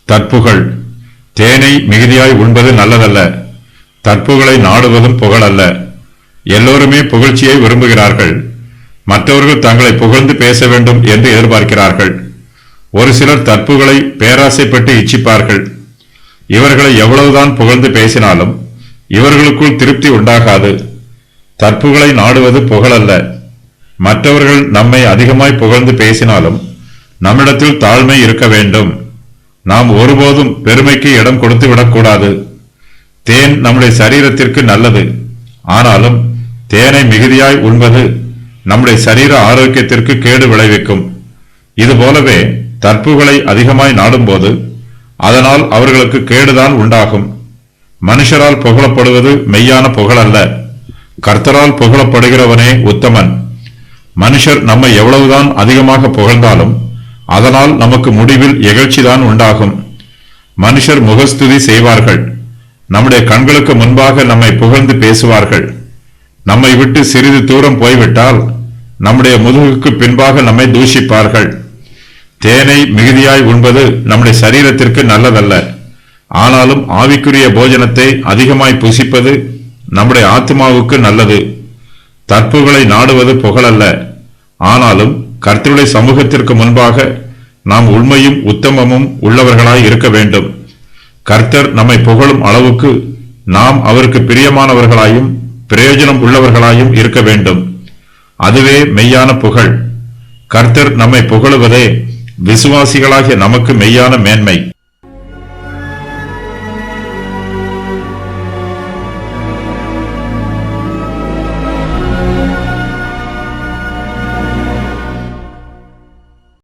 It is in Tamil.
தற்புகழ். தேனை மிகுதியாய் உண்பது நல்லதல்ல. தற்புகளை நாடுவதும் புகழல்ல. எல்லோருமே புகழ்ச்சியை விரும்புகிறார்கள். மற்றவர்கள் தங்களை புகழ்ந்து பேச வேண்டும் என்று எதிர்பார்க்கிறார்கள். ஒரு சிலர் தற்புகளை பேராசைப்பட்டு இச்சிப்பார்கள். இவர்களை எவ்வளவுதான் புகழ்ந்து பேசினாலும் இவர்களுக்குள் திருப்தி உண்டாகாது. தற்புகளை நாடுவது புகழல்ல. மற்றவர்கள் நம்மை அதிகமாய் புகழ்ந்து பேசினாலும் நம்மிடத்தில் தாழ்மை இருக்க வேண்டும். நாம் ஒருபோதும் பெருமைக்கு இடம் கொடுத்து விடக்கூடாது. தேன் நம்முடைய சரீரத்திற்கு நல்லது. ஆனாலும் தேனை மிகுதியாய் உண்பது நம்முடைய சரீர ஆரோக்கியத்திற்கு கேடு விளைவிக்கும். இதுபோலவே தற்புகளை அதிகமாய் நாடும்போது அதனால் அவர்களுக்கு கேடுதான் உண்டாகும். மனுஷரால் புகழப்படுவது மெய்யான புகழல்ல. கர்த்தரால் புகழப்படுகிறவனே உத்தமன். மனுஷர் நம்மை எவ்வளவுதான் அதிகமாக புகழ்ந்தாலும் அதனால் நமக்கு முடிவில் இகழ்ச்சிதான் உண்டாகும். மனுஷர் முகஸ்துதி செய்வார்கள். நம்முடைய கண்களுக்கு முன்பாக நம்மை புகழ்ந்து பேசுவார்கள். நம்மை விட்டு சிறிது தூரம் போய்விட்டால் நம்முடைய முதுகுக்கு பின்பாக நம்மை தூஷிப்பார்கள். தேனை மிகுதியாய் உண்பது நம்முடைய சரீரத்திற்கு நல்லதல்ல. ஆனாலும் ஆவிக்குரிய போஜனத்தை அதிகமாய் புசிப்பது நம்முடைய ஆத்மாவுக்கு நல்லது. தற்புகளை நாடுவது புகழல்ல. ஆனாலும் கர்த்தருடைய சமூகத்திற்கு முன்பாக நாம் உண்மையும் உத்தமமும் உள்ளவர்களாய் இருக்க வேண்டும். கர்த்தர் நம்மை புகழும் அளவுக்கு நாம் அவருக்கு பிரியமானவர்களாயும் பிரயோஜனம் உள்ளவர்களாயும் இருக்க வேண்டும். அதுவே மெய்யான புகழ். கர்த்தர் நம்மை புகழுவதே விசுவாசிகளாகிய நமக்கு மெய்யான மேன்மை.